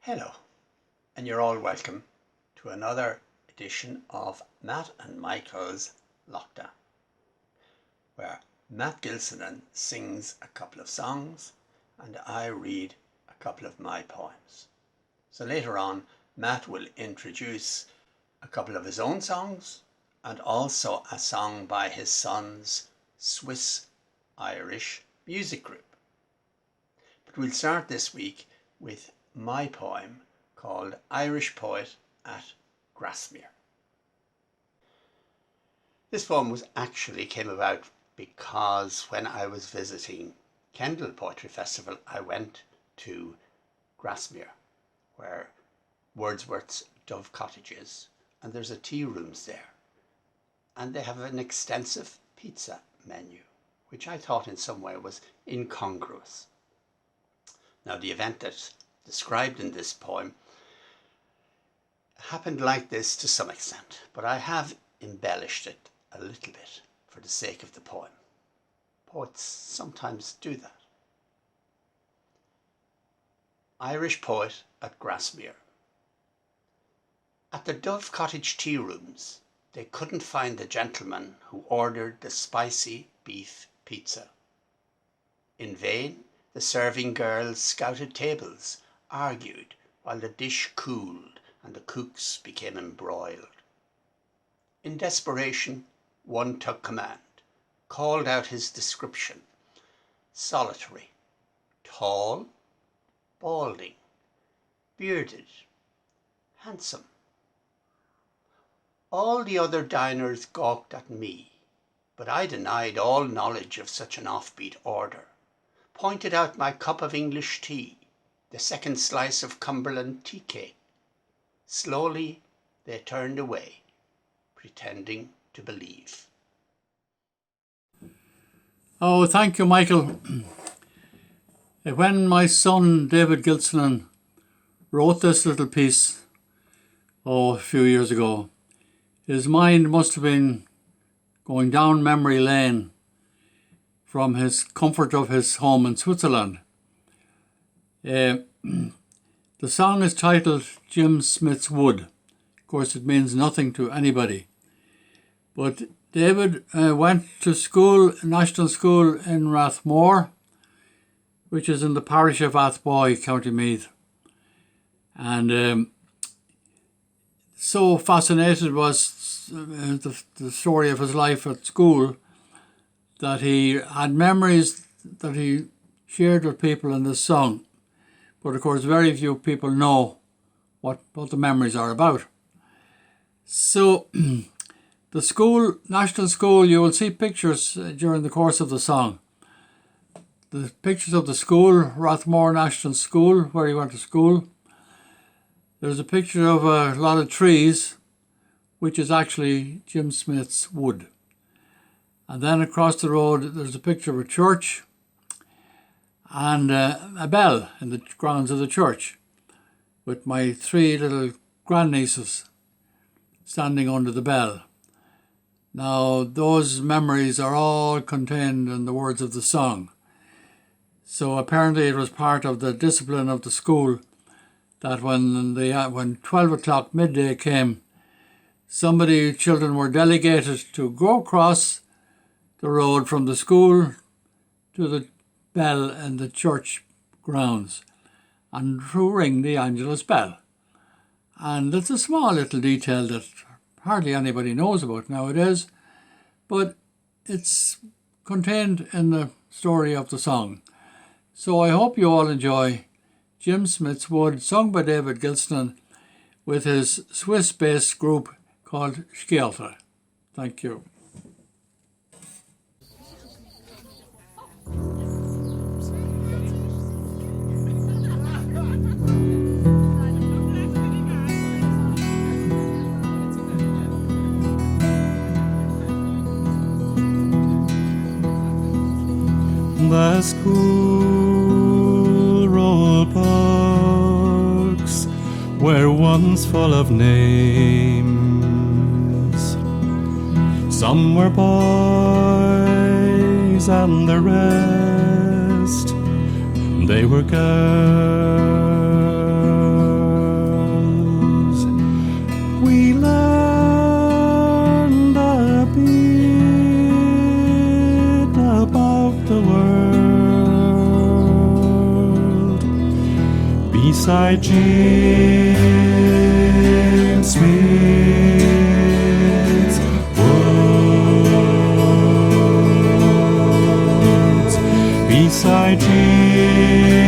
Hello, and you're all welcome to another edition of Matt and Michael's Lockdown, where Matt Gilsenan sings a couple of songs and I read a couple of my poems. So later on, Matt will introduce a couple of his own songs and also a song by his son's Swiss-Irish music group. But we'll start this week with my poem called Irish Poet at Grasmere. This poem came about because when I was visiting Kendal Poetry Festival, I went to Grasmere, where Wordsworth's Dove Cottage is, and there's a tea rooms there, and they have an extensive pizza menu, which I thought in some way was incongruous. Now, the event that's described in this poem happened like this to some extent, but I have embellished it a little bit for the sake of the poem. Poets sometimes do that. Irish Poet at Grasmere. At the Dove Cottage tea rooms, they couldn't find the gentleman who ordered the spicy beef pizza. In vain, the serving girls scouted tables, argued while the dish cooled and the cooks became embroiled. In desperation, one took command, called out his description: solitary, tall, balding, bearded, handsome. All the other diners gawked at me, but I denied all knowledge of such an offbeat order, pointed out my cup of English tea, the second slice of Cumberland tea cake. Slowly they turned away, pretending to believe. Oh, thank you, Michael. When my son David Gilsenan wrote this little piece, a few years ago, his mind must have been going down memory lane from his comfort of his home in Switzerland. The song is titled Jim Smith's Wood. Of course, it means nothing to anybody. But David went to school, national school in Rathmore, which is in the parish of Athboy, County Meath. And so fascinated was the story of his life at school that he had memories that he shared with people in this song. But of course, very few people know what the memories are about. So the school, national school, you will see pictures during the course of the song. The pictures of the school, Rathmore National School, where he went to school. There's a picture of a lot of trees, which is actually Jim Smith's wood. And then across the road, there's a picture of a church and a bell in the grounds of the church, with my three little grandnieces standing under the bell. Now, those memories are all contained in the words of the song. So apparently it was part of the discipline of the school that when 12 o'clock midday came, children were delegated to go across the road from the school to the bell in the church grounds and to ring the Angelus bell. And it's a small little detail that hardly anybody knows about nowadays, but it's contained in the story of the song. So I hope you all enjoy Jim Smith's Wood, sung by David Gilsenan with his Swiss-based group called Scialta. Thank you. The school roll books were once full of names. Some were boys and the rest, they were girls. beside Jim Smith's woods, beside Jim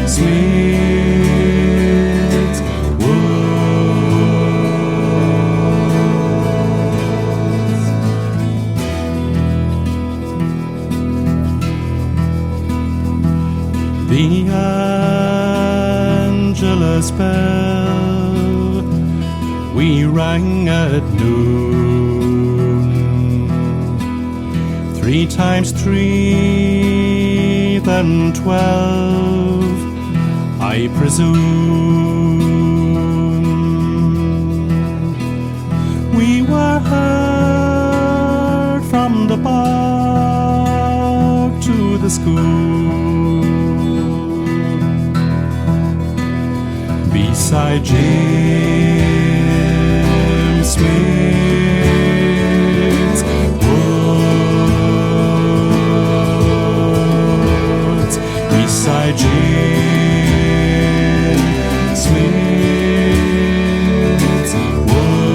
Smith's woods. The Angelus bell we rang at noon, 3 times 3, then 12, I presume. We were heard from the park to the school, beside Jim Smith's woods, beside Jim Smith's woods.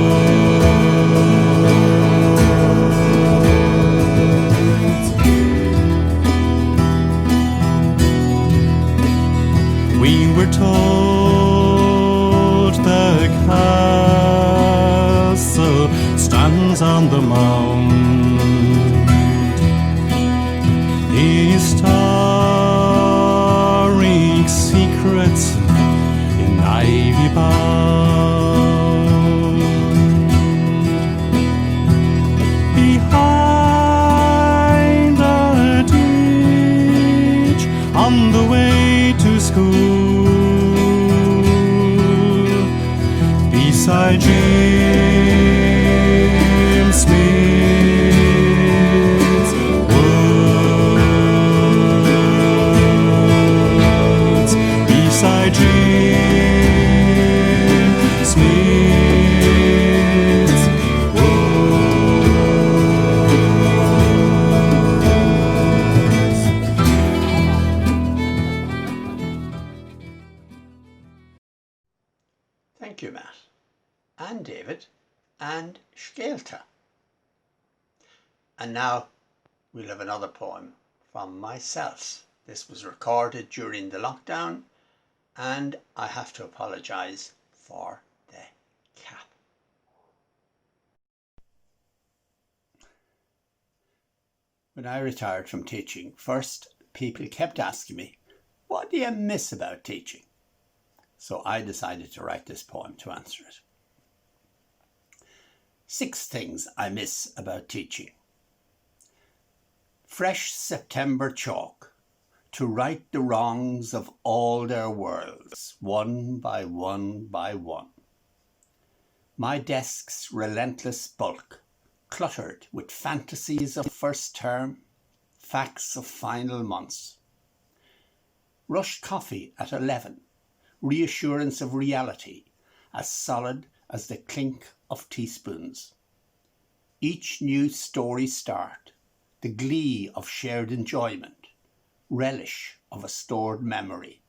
We were told the castle stands on the mount, historic secrets in ivy bound. Behind the ditch on the way to school, beside Jim Smith's woods, beside Jim Smith's woods. Thank you, Matt, and David, and Skeelta. And now we'll have another poem from myself. This was recorded during the lockdown, and I have to apologise for the cap. When I retired from teaching, first people kept asking me, what do you miss about teaching? So I decided to write this poem to answer it. 6 things I miss about teaching. Fresh September chalk to right the wrongs of all their worlds, one by one by one. My desk's relentless bulk, cluttered with fantasies of first term, facts of final months. Rushed coffee at 11, reassurance of reality, as solid as the clink of teaspoons. Each new story start, the glee of shared enjoyment, relish of a stored memory.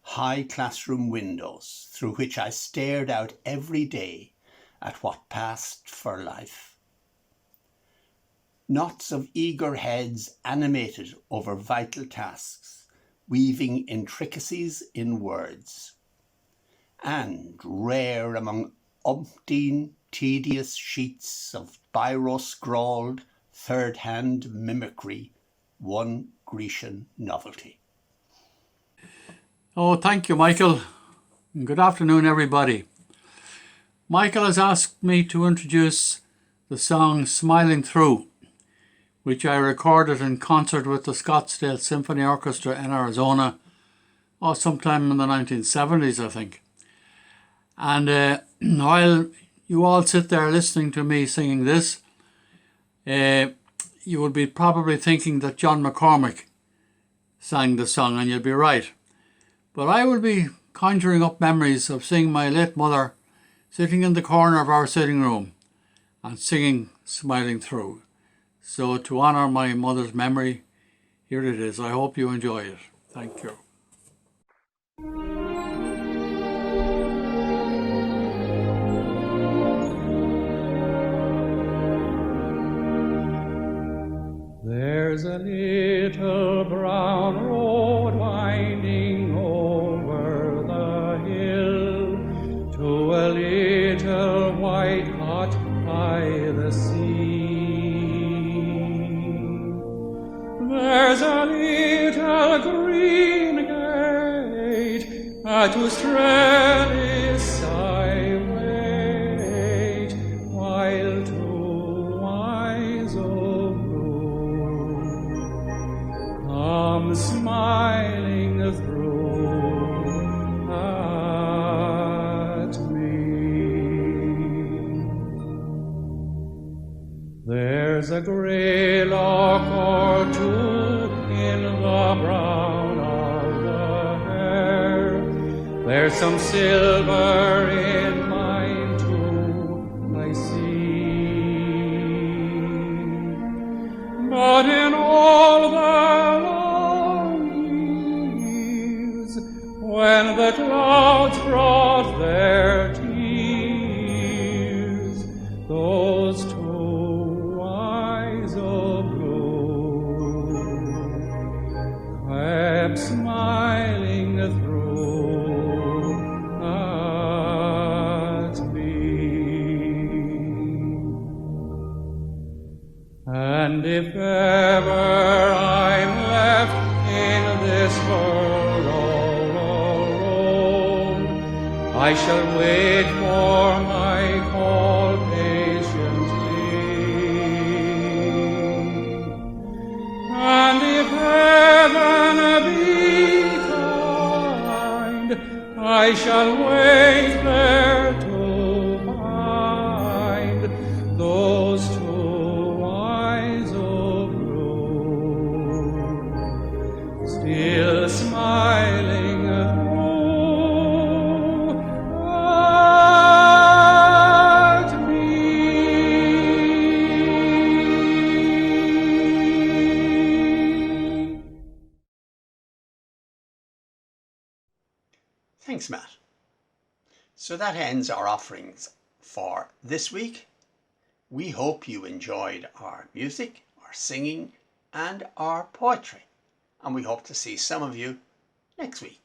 High classroom windows through which I stared out every day at what passed for life. Knots of eager heads animated over vital tasks, weaving intricacies in words. And rare among umpteen tedious sheets of biro-scrawled third-hand mimicry, one Grecian novelty. Oh, thank you, Michael. Good afternoon, everybody. Michael has asked me to introduce the song Smiling Through, which I recorded in concert with the Scottsdale Symphony Orchestra in Arizona, sometime in the 1970s, I think. And while you all sit there listening to me singing this, you will be probably thinking that John McCormick sang the song, and you'll be right. But I will be conjuring up memories of seeing my late mother sitting in the corner of our sitting room and singing Smiling Through. So to honour my mother's memory, here it is. I hope you enjoy it. Thank you. There's a little brown road winding over the hill to a little white hut by the sea. There's a little green gate at whose trellis I wait, while two eyes of blue come smiling through at me. There's a grey lock or two in the brown of the hair. There's some silver in mine too, I see. But in all the long years, when the clouds brought their tears, those two eyes of blue kept smiling through at me. And if ever I'm left in this world all alone, I shall wait for my call patiently. And if heaven be kind, I shall wait there to find those two eyes of blue still smiling through at me. Thanks, Matt. So that ends our offerings for this week. We hope you enjoyed our music, our singing, and our poetry. And we hope to see some of you next week.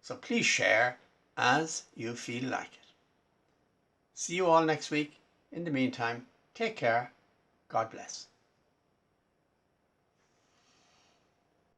So please share as you feel like it. See you all next week. In the meantime, take care. God bless.